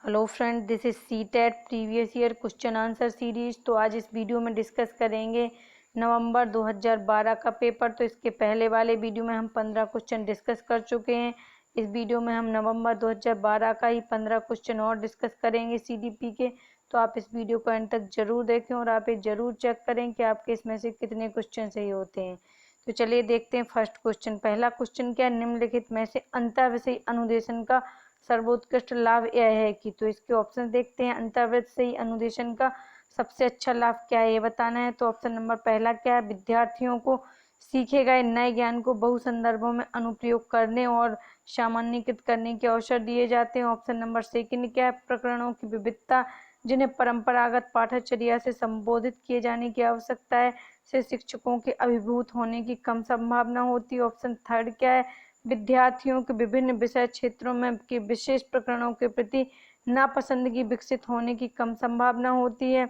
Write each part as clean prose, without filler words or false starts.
Hello friend, this is CTET previous year question answer series. तो आज इस video में डिस्कस करेंगे नवंबर 2012 का पेपर। तो इसके पहले वाले वीडियो में हम 15 क्वेश्चन डिस्कस कर चुके हैं। इस वीडियो में हम नवंबर 2012 का ही 15 क्वेश्चन और डिस्कस करेंगे सीडीपी के। तो आप इस वीडियो को अंत तक जरूर देखें और आप ये जरूर चेक करें कि आपके इसमें से कितने क्वेश्चन सही होते हैं। तो चलिए देखते हैं फर्स्ट क्वेश्चन। पहला क्वेश्चन क्या है, निम्नलिखित में से अंतःविषयी अनुदेशन का सर्वोत्कृष्ट लाभ यह है कि। तो इसके ऑप्शन देखते हैं। अंतर्विषयी अनुदेशन का सबसे अच्छा लाभ क्या है ये बताना है। तो ऑप्शन नंबर पहला क्या है, विद्यार्थियों को सीखे गए नए ज्ञान को बहु संदर्भों में अनुप्रयोग करने और सामान्यीकृत करने के अवसर दिए जाते हैं। ऑप्शन नंबर सेकंड क्या है, प्रकरणों की विविधता जिन्हें परंपरागत पाठचर्या से संबोधित किए जाने की आवश्यकता है से शिक्षकों के अभिभूत होने की कम संभावना होती है। ऑप्शन थर्ड क्या है, विद्यार्थियों के विभिन्न विषय क्षेत्रों में के विशेष प्रकरणों के प्रति नापसंदगी विकसित होने की कम संभावना होती है।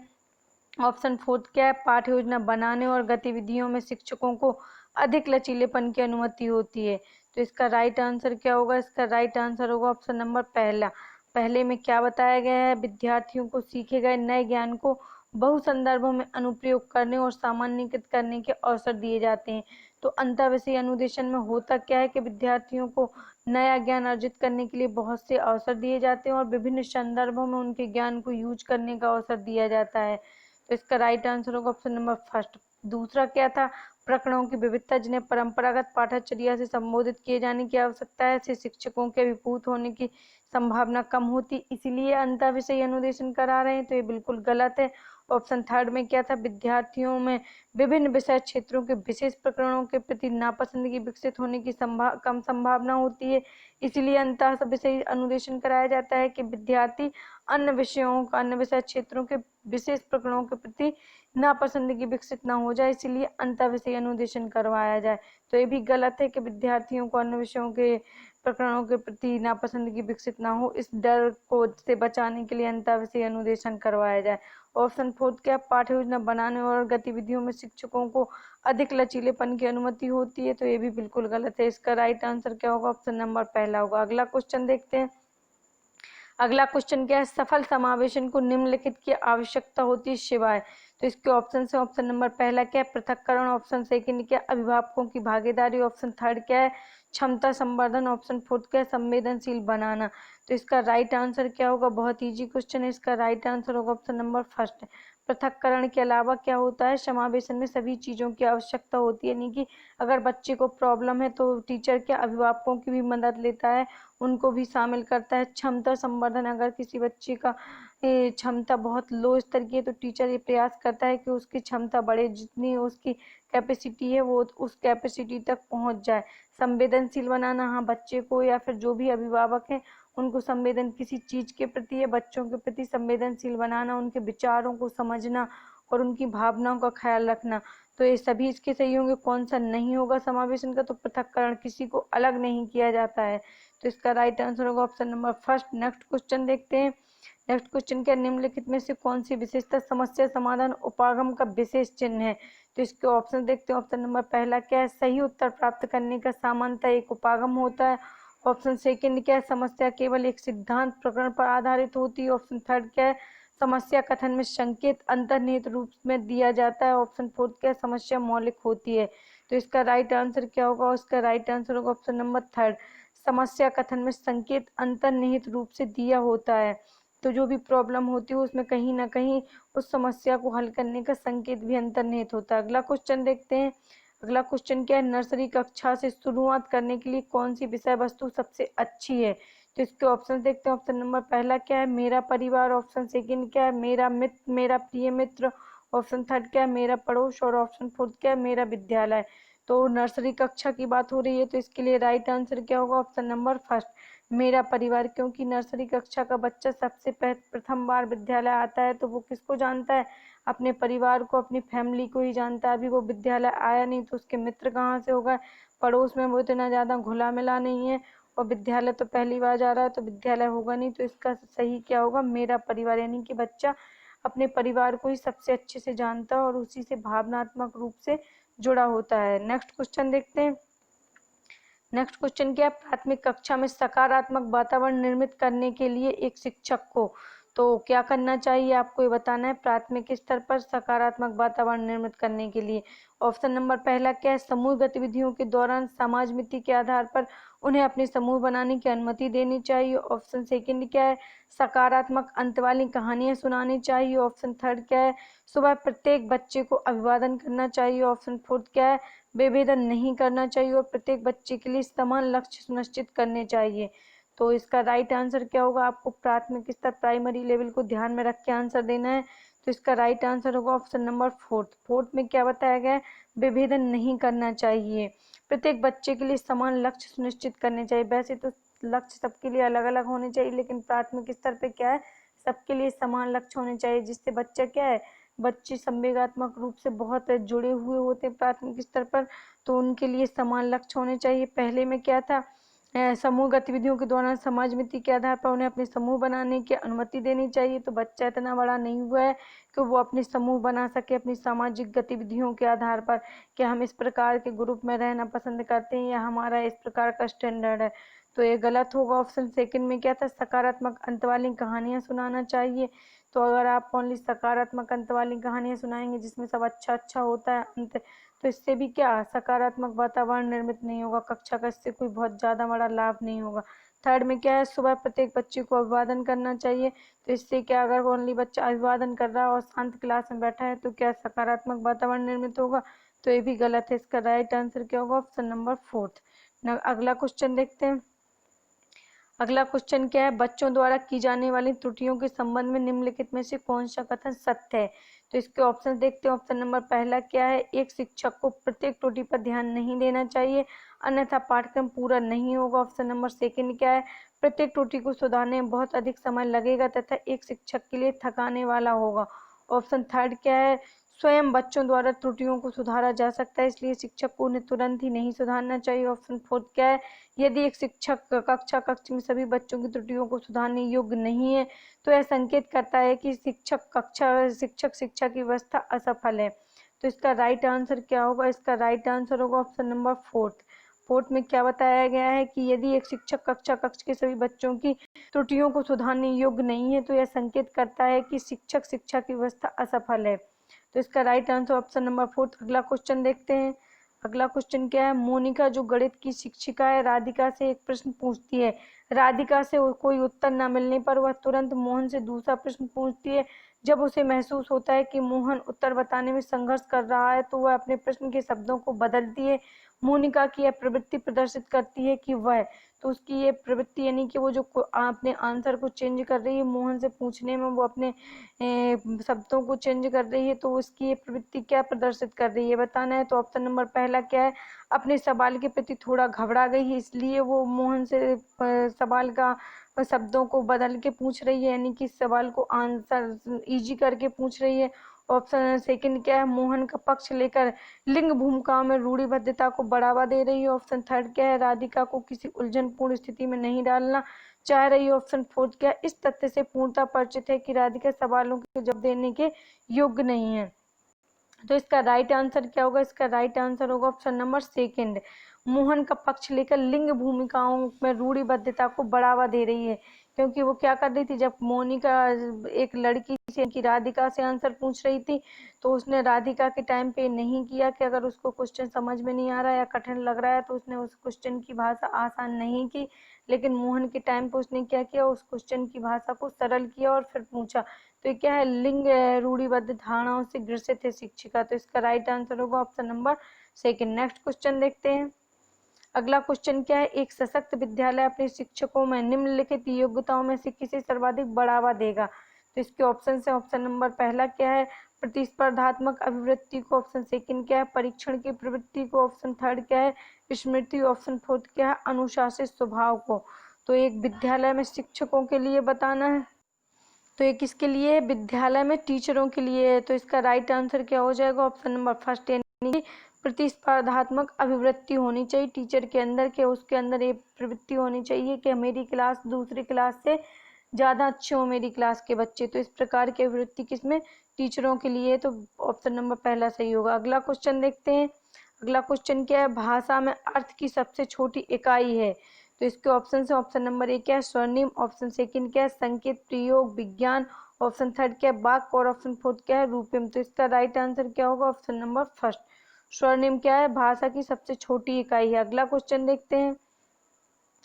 ऑप्शन फोर्थ क्या है, पाठ्य योजना बनाने और गतिविधियों में शिक्षकों को अधिक लचीलेपन की अनुमति होती है। तो इसका राइट आंसर क्या होगा, इसका राइट आंसर होगा ऑप्शन नंबर पहला। पहले में क्या बताया गया है, विद्यार्थियों को सीखे गए नए ज्ञान को बहु संदर्भों में अनुप्रयोग करने और सामान्यीकृत करने के अवसर दिए जाते हैं। तो अंतःविषयी अनुदेशन में होता क्या है कि विद्यार्थियों को नया ज्ञान अर्जित करने के लिए बहुत से अवसर दिए जाते हैं और विभिन्न संदर्भों में उनके ज्ञान को यूज करने का अवसर दिया जाता है। तो इसका राइट आंसर होगा ऑप्शन नंबर फर्स्ट। दूसरा क्या था, प्रकरणों की विविधता जिन्हें परंपरागत पाठचर्या से संबोधित किए जाने की आवश्यकता है से शिक्षकों के अभिभूत होने की संभावना कम होती, इसीलिए अंतःविषयी अनुदेशन करा रहे हैं। तो ये बिल्कुल गलत है। ऑप्शन थर्ड में क्या था, विद्यार्थियों में विभिन्न विषय क्षेत्रों के विशेष प्रकरणों के प्रति नापसंदगी विकसित होने की कम संभावना होती है, इसलिए अंतःविषयी अनुदेशन कराया जाता है कि विद्यार्थी अन्य विषय क्षेत्रों के विशेष प्रकरणों के प्रति नापसंदगी विकसित ना हो जाए, इसीलिए अंतःविषयी अनुदेशन करवाया जाए। तो ये भी गलत है कि विद्यार्थियों को अन्य विषयों के प्रकरणों के प्रति नापसंदगी विकसित ना हो, इस डर को से बचाने के लिए अंतःविषयी अनुदेशन करवाया जाए। ऑप्शन फोर्थ क्या, पाठ्य योजना बनाने और गतिविधियों में शिक्षकों को अधिक लचीलेपन की अनुमति होती है। तो ये भी बिल्कुल गलत है। इसका राइट आंसर क्या होगा, ऑप्शन नंबर पहला होगा। अगला क्वेश्चन देखते हैं। अगला क्वेश्चन क्या है, सफल समावेशन को निम्नलिखित की आवश्यकता होती है सिवाय। तो इसके ऑप्शन से ऑप्शन नंबर पहला क्या है, पृथक्करण। ऑप्शन सेकंड क्या है, अभिभावकों की भागीदारी। ऑप्शन थर्ड क्या है, क्षमता संवर्धन। ऑप्शन फोर्थ क्या है, संवेदनशील बनाना। तो इसका राइट आंसर क्या होगा, बहुत इजी क्वेश्चन है। इसका राइट आंसर होगा ऑप्शन नंबर फर्स्ट। पृथक्करण के अलावा क्या होता है, समावेशन में सभी चीजों की आवश्यकता होती है, यानी कि अगर बच्चे को प्रॉब्लम है तो टीचर के अभिभावकों की भी मदद लेता है, उनको भी शामिल करता है। क्षमता संवर्धन, अगर किसी बच्चे का क्षमता बहुत लो स्तर की है तो टीचर ये प्रयास करता है कि उसकी क्षमता बढ़े, जितनी उसकी कैपेसिटी है वो उस कैपेसिटी तक पहुंच जाए। संवेदनशील बनाना, हाँ बच्चे को या फिर जो भी अभिभावक हैं उनको संवेदन किसी चीज के प्रति या बच्चों के प्रति संवेदनशील बनाना, उनके विचारों को समझना और उनकी भावनाओं का ख्याल रखना। तो ये सभी इसके सही होंगे। कौन सा नहीं होगा समावेशन का, तो पृथक्करण, किसी को अलग नहीं किया जाता है। तो इसका राइट आंसर होगा option number first. Next question देखते हैं। नेक्स्ट क्वेश्चन क्या, निम्नलिखित में से कौन सी विशेषता समस्या समाधान उपागम का विशेष चिन्ह है। तो इसके ऑप्शन देखते हैं। ऑप्शन नंबर पहला क्या है, सही उत्तर प्राप्त करने का सामान्यतः एक उपागम होता है। ऑप्शन सेकंड क्या है, समस्या केवल एक सिद्धांत प्रकरण पर आधारित होती है। ऑप्शन थर्ड क्या है, समस्या कथन में संकेत अंतर्निहित रूप में दिया जाता है। ऑप्शन फोर्थ क्या है, समस्या मौलिक होती है। तो इसका राइट आंसर क्या होगा, उसका राइट आंसर होगा ऑप्शन नंबर थर्ड। समस्या कथन में संकेत अंतर्निहित रूप से दिया होता है, तो जो भी प्रॉब्लम होती है उसमें कहीं ना कहीं उस समस्या को हल करने का संकेत भी अंतर्निहित होता है। अगला क्वेश्चन देखते हैं। अगला क्वेश्चन क्या है, नर्सरी कक्षा से शुरुआत करने के लिए कौन सी विषय वस्तु सबसे अच्छी है। तो इसके ऑप्शन देखते हैं। ऑप्शन नंबर पहला क्या है, मेरा परिवार। ऑप्शन सेकंड क्या है, मेरा मित्र, मेरा प्रिय मित्र। ऑप्शन थर्ड क्या है, मेरा पड़ोस। और ऑप्शन फोर्थ क्या है, मेरा विद्यालय। तो नर्सरी कक्षा की बात हो रही है, तो इसके लिए राइट आंसर क्या होगा, ऑप्शन नंबर फर्स्ट, मेरा परिवार। क्योंकि नर्सरी कक्षा का बच्चा सबसे प्रथम बार विद्यालय आता है तो वो किसको जानता है, अपने परिवार को, अपनी फैमिली को ही जानता है। अभी वो विद्यालय आया नहीं तो उसके मित्र कहाँ से होगा, पड़ोस में वो इतना ज़्यादा घुला मिला नहीं है, और विद्यालय तो पहली बार जा रहा है तो विद्यालय होगा नहीं। तो इसका सही क्या होगा, मेरा परिवार, यानी कि बच्चा अपने परिवार को ही सबसे अच्छे से जानता है और उसी से भावनात्मक रूप से जुड़ा होता है। नेक्स्ट क्वेश्चन देखते हैं। नेक्स्ट क्वेश्चन क्या है, प्राथमिक कक्षा में सकारात्मक वातावरण निर्मित करने के लिए एक शिक्षक को तो क्या करना चाहिए, आपको ये बताना है। प्राथमिक स्तर पर सकारात्मक वातावरण निर्मित करने के लिए ऑप्शन नंबर पहला क्या है, समूह गतिविधियों के दौरान समाजमिति के आधार पर उन्हें अपने समूह बनाने की अनुमति देनी चाहिए। ऑप्शन सेकंड क्या है, सकारात्मक अंत वाली कहानियां सुनानी चाहिए। ऑप्शन थर्ड क्या है, सुबह प्रत्येक बच्चे को अभिवादन करना चाहिए। ऑप्शन फोर्थ क्या है, विभेदन नहीं करना चाहिए और प्रत्येक बच्चे के लिए समान लक्ष्य सुनिश्चित करने चाहिए। तो इसका राइट आंसर क्या होगा, आपको प्राथमिक स्तर प्राइमरी लेवल को ध्यान में रख के आंसर देना है। तो इसका राइट आंसर होगा ऑप्शन नंबर फोर्थ में क्या बताया गया है, विभेदन नहीं करना चाहिए, प्रत्येक बच्चे के लिए समान लक्ष्य सुनिश्चित करने चाहिए। वैसे तो लक्ष्य सबके लिए अलग अलग होने चाहिए, लेकिन प्राथमिक स्तर पे क्या है, सबके लिए समान लक्ष्य होने चाहिए, जिससे बच्चा क्या है, बच्चे संवेगात्मक रूप से बहुत जुड़े हुए होते हैं प्राथमिक स्तर पर, तो उनके लिए समान लक्ष्य होने चाहिए। पहले में क्या था, समूह गतिविधियों के दौरान समाजमिति के आधार पर उन्हें अपने समूह बनाने की अनुमति देनी चाहिए। तो बच्चा इतना बड़ा नहीं हुआ है कि वो अपने समूह बना सके अपनी सामाजिक गतिविधियों के आधार पर, कि हम इस प्रकार के ग्रुप में रहना पसंद करते हैं या हमारा इस प्रकार का स्टैंडर्ड है। तो ये गलत होगा। ऑप्शन सेकंड में क्या था, सकारात्मक अंत वाली कहानियां सुनाना चाहिए। तो अगर आप ओनली सकारात्मक अंत वाली कहानियां सुनाएंगे जिसमें सब अच्छा अच्छा होता है अंत, तो इससे भी क्या सकारात्मक वातावरण निर्मित नहीं होगा, कक्षा का इससे कोई बहुत ज़्यादा बड़ा लाभ नहीं होगा। थर्ड में क्या है, सुबह प्रत्येक बच्चे को अभिवादन करना चाहिए। तो इससे क्या, अगर ओनली बच्चा अभिवादन कर रहा है और शांत क्लास में बैठा है तो क्या सकारात्मक वातावरण निर्मित होगा, तो ये भी गलत है। इसका राइट आंसर क्या होगा, ऑप्शन नंबर फोर्थ। अगला क्वेश्चन देखते हैं। अगला क्वेश्चन क्या है, बच्चों द्वारा की जाने वाली त्रुटियों के संबंध में निम्नलिखित में से कौन सा कथन सत्य है। तो इसके ऑप्शन देखते हैं। ऑप्शन नंबर पहला क्या है, एक शिक्षक को प्रत्येक त्रुटि पर ध्यान नहीं देना चाहिए अन्यथा पाठ्यक्रम पूरा नहीं होगा। ऑप्शन नंबर सेकंड क्या है, प्रत्येक त्रुटि को सुधारने में बहुत अधिक समय लगेगा तथा एक शिक्षक के लिए थकाने वाला होगा। ऑप्शन थर्ड क्या है, स्वयं बच्चों द्वारा त्रुटियों को सुधारा जा सकता है इसलिए शिक्षक को उन्हें तुरंत ही नहीं सुधारना चाहिए। ऑप्शन फोर्थ क्या है, यदि एक शिक्षक कक्ष में सभी बच्चों की त्रुटियों को सुधारने योग्य नहीं है तो यह संकेत करता है कि शिक्षक शिक्षा की व्यवस्था असफल है। तो इसका राइट आंसर क्या होगा, इसका राइट आंसर होगा ऑप्शन नंबर फोर्थ में क्या बताया गया है कि यदि एक शिक्षक कक्ष के सभी बच्चों की त्रुटियों को सुधारने योग्य नहीं है तो यह संकेत करता है कि शिक्षक शिक्षा की व्यवस्था असफल है। तो इसका right answer option number fourth. अगला क्वेश्चन देखते हैं। अगला क्वेश्चन क्या है, मोनिका जो गणित की शिक्षिका है राधिका से एक प्रश्न पूछती है, राधिका से कोई उत्तर न मिलने पर वह तुरंत मोहन से दूसरा प्रश्न पूछती है। जब उसे महसूस होता है कि मोहन उत्तर बताने में संघर्ष कर रहा है तो वह अपने प्रश्न के शब्दों को बदलती है। मोनिका की यह प्रवृत्ति प्रदर्शित करती है कि वह, तो उसकी ये प्रवृत्ति यानी कि वो जो अपने आंसर को चेंज कर रही है मोहन से पूछने में, वो अपने शब्दों को चेंज कर रही है, तो उसकी ये प्रवृत्ति क्या प्रदर्शित कर रही है बताना है। तो ऑप्शन नंबर पहला क्या है, अपने सवाल के प्रति थोड़ा घबरा गई है इसलिए वो मोहन से सवाल का शब्दों को बदल के पूछ रही है, यानी कि सवाल को आंसर इजी करके पूछ रही है। ऑप्शन सेकंड क्या है, मोहन का पक्ष लेकर लिंग भूमिकाओं में रूढ़िबद्धता को बढ़ावा दे रही है। ऑप्शन थर्ड क्या है, राधिका को किसी उलझनपूर्ण स्थिति में नहीं डालना चाह रही है। ऑप्शन फोर्थ क्या है, इस तथ्य से पूर्णतः परिचित है कि राधिका सवालों के जवाब देने के योग्य नहीं है। तो इसका राइट आंसर क्या होगा, इसका राइट आंसर होगा ऑप्शन नंबर सेकंड, मोहन का पक्ष लेकर लिंग भूमिकाओं में रूढ़िबद्धता को बढ़ावा दे रही है। क्योंकि वो क्या कर रही थी, जब मोनिका एक लड़की से कि राधिका से आंसर पूछ रही थी तो उसने राधिका के टाइम पे नहीं किया कि अगर उसको क्वेश्चन समझ में नहीं आ रहा है या कठिन लग रहा है तो उसने उस क्वेश्चन की भाषा आसान नहीं की, लेकिन मोहन के टाइम पे उसने क्या किया, उस क्वेश्चन की भाषा को सरल किया और फिर पूछा। तो ये क्या है, लिंग रूढ़िबद्ध धारणाओं से ग्रसित है शिक्षिका। तो इसका राइट आंसर होगा option number second. Next question देखते हैं। अगला क्वेश्चन क्या है, एक सशक्त विद्यालय अपने शिक्षकों में निम्नलिखित योग्यताओं में से किसे सर्वाधिक बढ़ावा देगा। तो इसके ऑप्शन है, ऑप्शन नंबर पहला क्या है, प्रतिस्पर्धात्मक अभिवृत्ति को। ऑप्शन सेकंड क्या है, परीक्षण की प्रवृत्ति को। ऑप्शन थर्ड क्या है, स्मृति। ऑप्शन फोर्थ क्या है, अनुशासित स्वभाव को। तो एक विद्यालय में शिक्षकों के लिए बताना है, तो ये किसके लिए है, विद्यालय में टीचरों के लिए है। तो इसका राइट आंसर क्या हो जाएगा, ऑप्शन नंबर फर्स्ट, यानी प्रतिस्पर्धात्मक अभिवृत्ति होनी चाहिए टीचर के अंदर, के उसके अंदर ये प्रवृत्ति होनी चाहिए कि मेरी क्लास दूसरी क्लास से ज़्यादा अच्छे हो मेरी क्लास के बच्चे। तो इस प्रकार की अभिवृत्ति किसमें, टीचरों के लिए। तो ऑप्शन नंबर पहला सही होगा। अगला क्वेश्चन देखते हैं। अगला क्वेश्चन क्या है, भाषा में अर्थ की सबसे छोटी इकाई है। तो इसके ऑप्शन है, ऑप्शन नंबर 1 क्या है स्वर्णिम, ऑप्शन सेकंड क्या है संकेत, प्रयोग, विज्ञान, ऑप्शन थर्ड क्या है वाक्य और ऑप्शन फोर्थ क्या है रूपम। तो इसका राइट आंसर क्या होगा, ऑप्शन नंबर फर्स्ट, स्वर्णिम क्या है भाषा की सबसे छोटी इकाई है। अगला क्वेश्चन देखते हैं।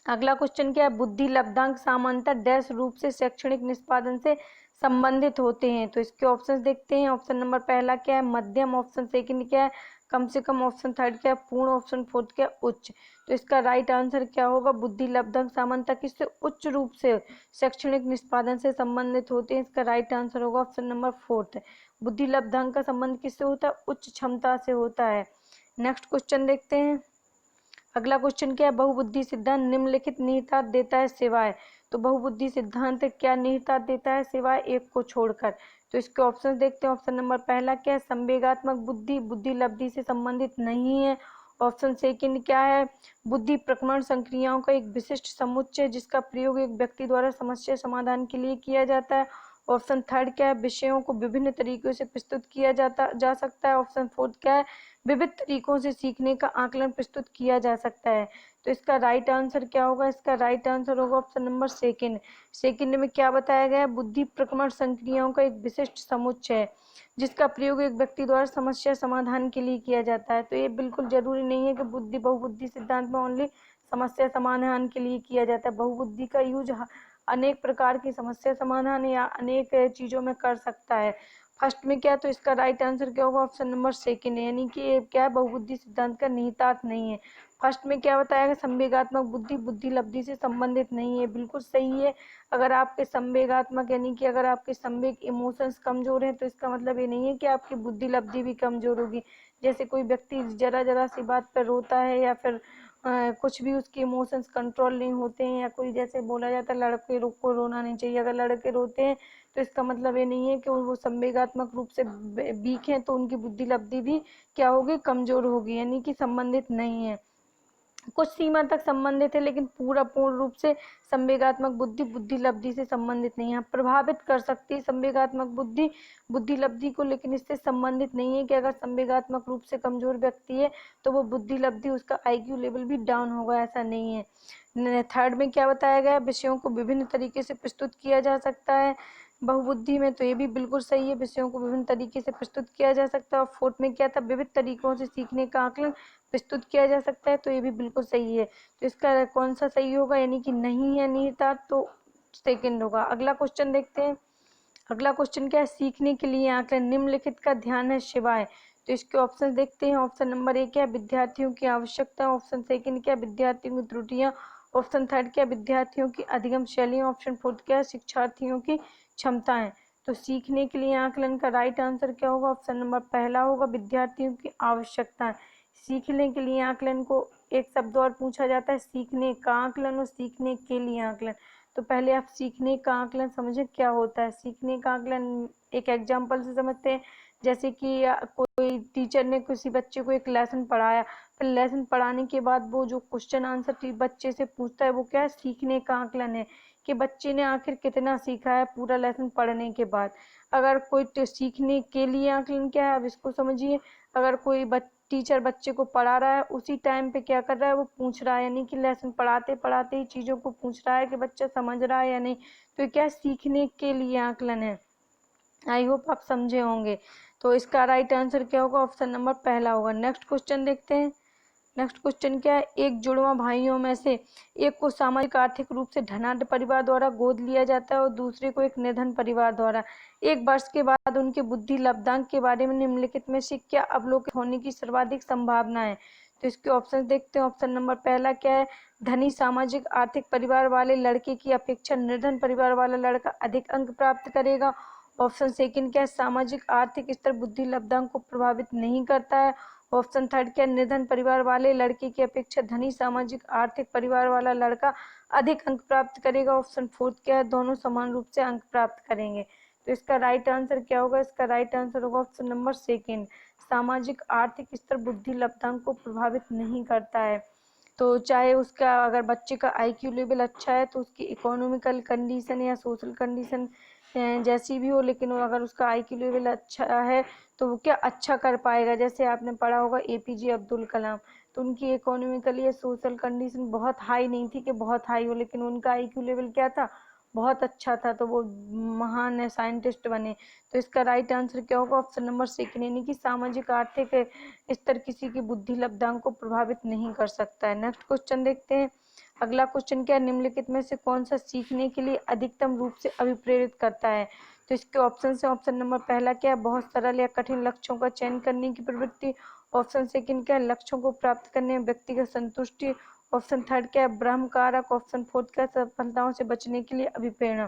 अगला क्वेश्चन क्या है, बुद्धि लब्धांक सामान्यतः डैश रूप से शैक्षणिक निष्पादन से संबंधित होते हैं। तो इसके ऑप्शंस देखते हैं। ऑप्शन नंबर पहला क्या है मध्यम, ऑप्शन सेकंड क्या है कम से कम, ऑप्शन थर्ड क्या है पूर्ण, ऑप्शन फोर्थ क्या है उच्च। तो इसका राइट आंसर क्या होगा, बुद्धि लब्धांक सामान्यतः किससे उच्च रूप से शैक्षणिक निष्पादन से संबंधित होते हैं। इसका राइट आंसर होगा ऑप्शन नंबर फोर्थ। बुद्धि लब्धांक का संबंध किससे होता है, उच्च क्षमता से होता है। नेक्स्ट क्वेश्चन देखते हैं। अगला क्वेश्चन क्या है, बहुबुद्धि सिद्धांत निम्नलिखित निहितार्थ देता है सिवाय। तो बहुबुद्धि सिद्धांत क्या निहितार्थ देता है सिवाय एक को छोड़कर। तो इसके ऑप्शन देखते हैं। ऑप्शन नंबर पहला क्या है संवेगात्मक बुद्धि, बुद्धि लब्धि से संबंधित नहीं है। ऑप्शन सेकंड क्या है बुद्धि प्रक्रमण संक्रियाओं का एक विशिष्ट समुच्चय जिसका प्रयोग एक व्यक्ति द्वारा समस्या समाधान के लिए किया जाता है। ऑप्शन थर्ड क्या है विषयों को विभिन्न तरीकों से प्रस्तुत किया जा सकता है। ऑप्शन फोर्थ क्या है विविध तरीकों से सीखने का आकलन प्रस्तुत किया जा सकता है। तो इसका राइट आंसर क्या होगा, इसका राइट आंसर होगा ऑप्शन नंबर सेकंड। सेकंड में क्या बताया गया है, बुद्धि प्रक्रमण संक्रियाओं का एक विशिष्ट समुच्चय है जिसका प्रयोग एक व्यक्ति द्वारा समस्या समाधान के लिए किया जाता है। तो ये बिल्कुल जरूरी नहीं है कि बुद्धि बहुबुद्धि सिद्धांत में ओनली समस्या समाधान के लिए किया जाता है। बहुबुद्धि का यूज अनेक प्रकार की समस्या समाधान या अनेक चीजों में कर सकता है। फर्स्ट में क्या, तो इसका राइट आंसर क्या होगा, ऑप्शन नंबर सेकंड है, यानी कि ये क्या है बहुबुद्धि सिद्धांत का निहितार्थ नहीं है। फर्स्ट में क्या बताया गया, संवेगात्मक बुद्धि बुद्धि लब्धि से संबंधित नहीं है, बिल्कुल सही है। अगर आपके संवेगात्मक यानी कि अगर आपके संवेग इमोशंस कमजोर हैं तो इसका मतलब ये नहीं है कि आपकी बुद्धि लब्धि भी कमजोर होगी। जैसे कोई व्यक्ति जरा जरा सी बात पर रोता है या फिर कुछ भी उसके इमोशंस कंट्रोल नहीं होते हैं, या कोई जैसे बोला जाता है लड़के को रोना नहीं चाहिए, अगर लड़के रोते हैं तो इसका मतलब ये नहीं है कि वो संवेगात्मक रूप से वीक हैं, तो उनकी बुद्धि लब्धि भी क्या होगी, कमजोर होगी, यानी कि संबंधित नहीं है। कुछ सीमा तक संबंधित है लेकिन पूर्ण रूप से संवेगात्मक बुद्धि बुद्धि लब्धि से संबंधित नहीं है। प्रभावित कर सकती है संवेगात्मक बुद्धि बुद्धि लब्धि को, लेकिन इससे संबंधित नहीं है कि अगर संवेगात्मक रूप से कमजोर व्यक्ति है तो वो बुद्धि लब्धि उसका आईक्यू लेवल भी डाउन होगा, ऐसा नहीं है। थर्ड में क्या बताया गया, विषयों को विभिन्न तरीके से प्रस्तुत किया जा सकता है बहुबुद्धि में, तो ये भी बिल्कुल सही है, विषयों को विभिन्न तरीके से प्रस्तुत किया जा सकता है। और फोर्थ में क्या था, विविध तरीकों से सीखने का आकलन प्रस्तुत किया जा सकता है, तो ये भी बिल्कुल सही है। तो इसका कौन सा सही होगा, यानी कि नहीं है निहितार्थ, तो सेकंड होगा। अगला क्वेश्चन देखते हैं। अगला क्वेश्चन क्या है, सीखने के लिए आकलन निम्नलिखित का ध्यान है शिवाय। तो इसके ऑप्शन देखते हैं। ऑप्शन नंबर 1 क्या है विद्यार्थियों की आवश्यकता, ऑप्शन सेकंड क्या है विद्यार्थियों की त्रुटियां, ऑप्शन थर्ड क्या है विद्यार्थियों की अधिगम शैलियां, ऑप्शन फोर्थ क्या है शिक्षार्थियों की क्षमताएं। तो सीखने के लिए आकलन का राइट आंसर क्या होगा, ऑप्शन नंबर पहला होगा विद्यार्थियों की आवश्यकता। सीखने के लिए आकलन को एक शब्द और पूछा जाता है, सीखने का आकलन और सीखने के लिए आकलन। तो पहले आप सीखने का आकलन समझे क्या होता है। सीखने का आकलन एक एग्जाम्पल से समझते हैं, जैसे कि कोई टीचर ने किसी बच्चे को एक लेसन पढ़ाया, फिर लेसन पढ़ाने के बाद वो जो क्वेश्चन आंसर बच्चे से पूछता है वो क्या है, सीखने का आकलन है, कि बच्चे ने आखिर कितना सीखा है पूरा लेसन पढ़ने के बाद। अगर कोई सीखने के लिए आकलन क्या है, अब इसको समझिए। अगर कोई टीचर बच्चे को पढ़ा रहा है, उसी टाइम पे क्या कर रहा है, वो पूछ रहा है, यानी कि लेसन पढ़ाते पढ़ाते ही चीज़ों को पूछ रहा है कि बच्चा समझ रहा है या नहीं, तो क्या सीखने के लिए आकलन है। आई होप आप समझे होंगे। तो इसका राइट आंसर क्या होगा, ऑप्शन नंबर पहला होगा। नेक्स्ट क्वेश्चन देखते हैं। नेक्स्ट क्वेश्चन क्या है, एक जुड़वा भाइयों में से एक को सामाजिक आर्थिक रूप से धनाढ्य परिवार द्वारा गोद लिया जाता है और दूसरे को एक निर्धन परिवार द्वारा। एक वर्ष के बाद उनके बुद्धि लब्धांक के बारे में निम्नलिखित में से क्या अवलोकित होने की सर्वाधिक संभावना है। तो इसके ऑप्शन देखते हैं। ऑप्शन नंबर पहला क्या है, धनी सामाजिक आर्थिक परिवार वाले लड़के की अपेक्षा निर्धन परिवार वाला लड़का अधिक अंक प्राप्त करेगा। ऑप्शन सेकंड क्या है, सामाजिक आर्थिक स्तर बुद्धि लब्धांक को प्रभावित नहीं करता है। ऑप्शन थर्ड क्या, निर्धन परिवार वाले लड़के की अपेक्षा धनी सामाजिक आर्थिक परिवार वाला लड़का अधिक अंक प्राप्त करेगा। ऑप्शन फोर्थ क्या है, दोनों समान रूप से अंक प्राप्त करेंगे। तो इसका राइट आंसर क्या होगा, इसका राइट आंसर होगा ऑप्शन नंबर सेकंड, सामाजिक आर्थिक स्तर बुद्धि लब्धांक को प्रभावित नहीं करता है। तो चाहे उसका अगर बच्चे का आईक्यू लेवल अच्छा है तो उसकी इकोनॉमिकल कंडीशन या सोशल कंडीशन जैसी भी हो, लेकिन वो अगर उसका IQ लेवल अच्छा है तो वो क्या अच्छा कर पाएगा। जैसे आपने पढ़ा होगा APJ अब्दुल कलाम, तो उनकी इकोनॉमिकली या सोशल कंडीशन बहुत हाई नहीं थी कि बहुत हाई हो, लेकिन उनका IQ लेवल क्या था, बहुत अच्छा था, तो वो महान साइंटिस्ट बने। तो इसका राइट आंसर क्या होगा, ऑप्शन नंबर सेकंड, यानी कि सामाजिक आर्थिक स्तर किसी की बुद्धि लब्धांक को प्रभावित नहीं कर सकता है। नेक्स्ट क्वेश्चन देखते हैं। अगला क्वेश्चन क्या, निम्नलिखित में से कौन सा सीखने के लिए अधिकतम रूप से अभिप्रेरित करता है। तो इसके ऑप्शन है, ऑप्शन नंबर पहला क्या है, बहुत सरल या कठिन लक्ष्यों का चयन करने की प्रवृत्ति। ऑप्शन सेकंड क्या है, लक्ष्यों को प्राप्त करने में व्यक्तिगत संतुष्टि। ऑप्शन थर्ड क्या है, ब्रह्म कारक। ऑप्शन फोर्थ क्या है, सफलताओं से बचने के लिए अभिप्रेरणा।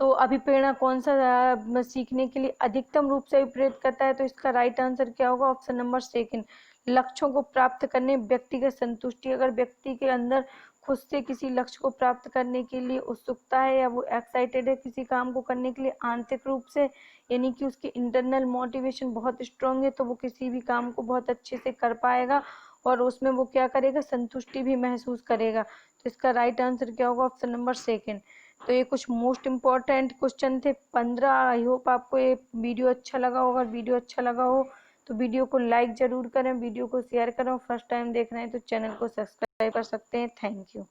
तो अभिप्रेरणा कौन सा सीखने के लिए अधिकतम रूप से अभिप्रेरित करता है। तो इसका राइट आंसर क्या होगा, ऑप्शन नंबर सेकंड, लक्ष्यों को प्राप्त करने व्यक्तिगत संतुष्टि। अगर व्यक्ति के अंदर खुद से किसी लक्ष्य को प्राप्त करने के लिए उत्सुकता है या वो एक्साइटेड है किसी काम को करने के लिए आंतरिक रूप से, यानी कि उसकी इंटरनल मोटिवेशन बहुत स्ट्रांग है, तो वो किसी भी काम को बहुत अच्छे से कर पाएगा और उसमें वो क्या करेगा, संतुष्टि भी महसूस करेगा। तो इसका राइट आंसर क्या होगा, ऑप्शन नंबर सेकंड। तो ये कुछ मोस्ट इम्पॉर्टेंट क्वेश्चन थे 15। आई होप आपको ये वीडियो अच्छा लगा होगा। वीडियो अच्छा लगा हो तो वीडियो को लाइक जरूर करें, वीडियो को शेयर करें। फर्स्ट टाइम देख रहे हैं तो चैनल को सब्सक्राइब कर सकते हैं। Thank you.